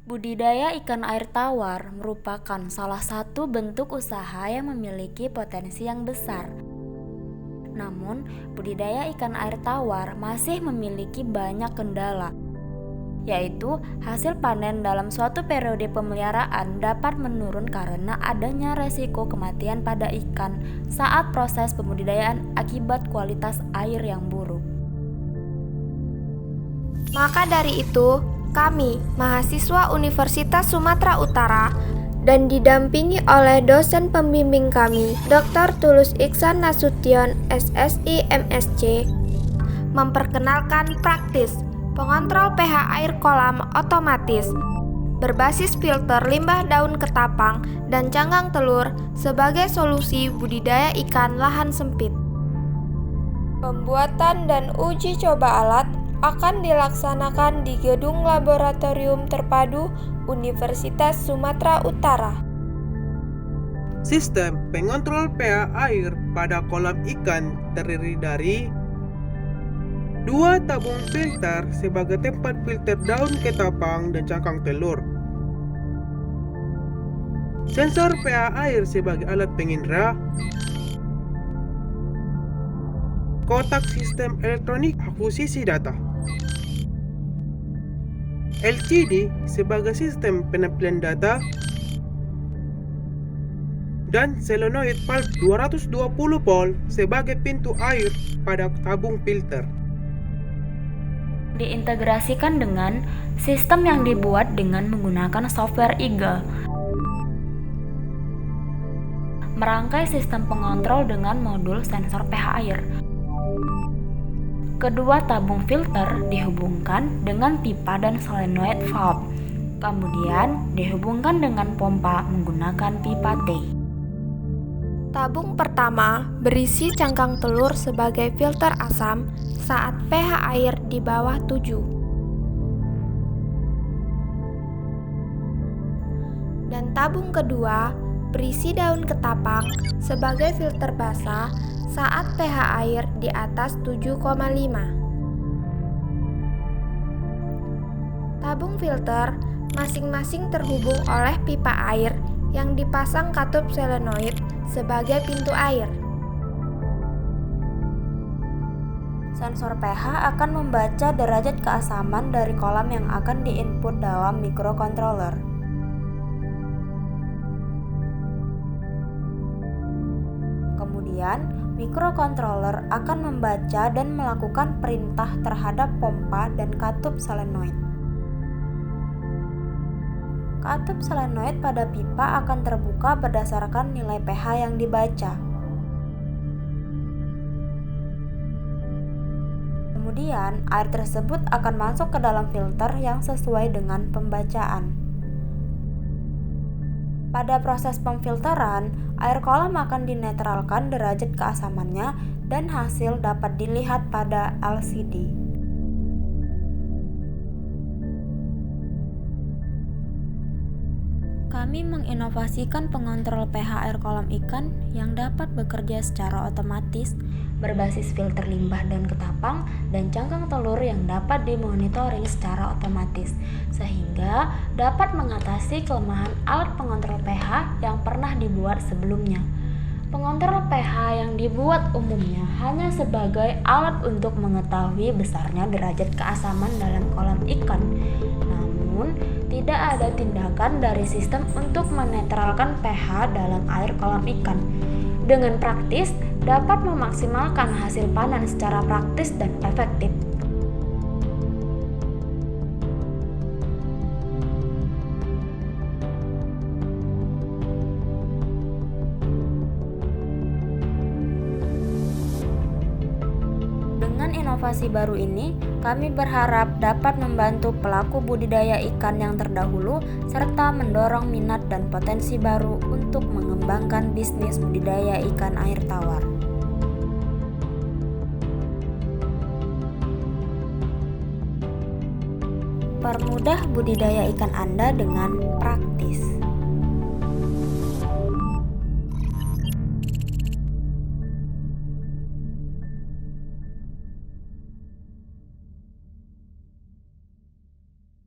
Budidaya ikan air tawar merupakan salah satu bentuk usaha yang memiliki potensi yang besar. Namun, budidaya ikan air tawar masih memiliki banyak kendala, yaitu hasil panen dalam suatu periode pemeliharaan dapat menurun karena adanya resiko kematian pada ikan saat proses pembudidayaan akibat kualitas air yang buruk. Maka dari itu, kami, mahasiswa Universitas Sumatera Utara, dan didampingi oleh dosen pembimbing kami, Dr. Tulus Iksan Nasution, SSI MSc, memperkenalkan praktis pengontrol pH air kolam otomatis berbasis filter limbah daun ketapang dan cangkang telur sebagai solusi budidaya ikan lahan sempit. Pembuatan dan uji coba alat akan dilaksanakan di Gedung Laboratorium Terpadu Universitas Sumatera Utara. Sistem pengontrol pH air pada kolam ikan terdiri dari 2 tabung filter sebagai tempat filter daun ketapang dan cangkang telur, sensor pH air sebagai alat pengindra, kotak sistem elektronik akuisisi data, LCD sebagai sistem penampilan data, dan solenoid valve 220 volt sebagai pintu air pada tabung filter. Diintegrasikan dengan sistem yang dibuat dengan menggunakan software Eagle. Merangkai sistem pengontrol dengan modul sensor pH air. Kedua tabung filter dihubungkan dengan pipa dan solenoid valve, kemudian dihubungkan dengan pompa menggunakan pipa T. Tabung pertama berisi cangkang telur sebagai filter asam saat pH air di bawah 7. Dan tabung kedua berisi daun ketapang sebagai filter basah saat pH air di atas 7,5. Tabung filter masing-masing terhubung oleh pipa air yang dipasang katup solenoid sebagai pintu air. Sensor pH akan membaca derajat keasaman dari kolam yang akan diinput dalam microcontroller. Kemudian, microcontroller akan membaca dan melakukan perintah terhadap pompa dan katup solenoid. Katup solenoid pada pipa akan terbuka berdasarkan nilai pH yang dibaca. Kemudian, air tersebut akan masuk ke dalam filter yang sesuai dengan pembacaan. Pada proses pemfilteran, air kolam akan dinetralkan derajat keasamannya dan hasil dapat dilihat pada LCD. Kami menginovasikan pengontrol pH air kolam ikan yang dapat bekerja secara otomatis berbasis filter limbah daun ketapang dan cangkang telur yang dapat dimonitoring secara otomatis, sehingga dapat mengatasi kelemahan alat pengontrol pH yang pernah dibuat sebelumnya. Pengontrol pH yang dibuat umumnya hanya sebagai alat untuk mengetahui besarnya derajat keasaman dalam kolam ikan. Namun, tidak ada tindakan dari sistem untuk menetralkan pH dalam air kolam ikan. Dengan praktis, dapat memaksimalkan hasil panen secara praktis dan efektif. Dengan inovasi baru ini, kami berharap dapat membantu pelaku budidaya ikan yang terdahulu serta mendorong minat dan potensi baru untuk mengembangkan bisnis budidaya ikan air tawar. Permudah budidaya ikan Anda dengan praktis.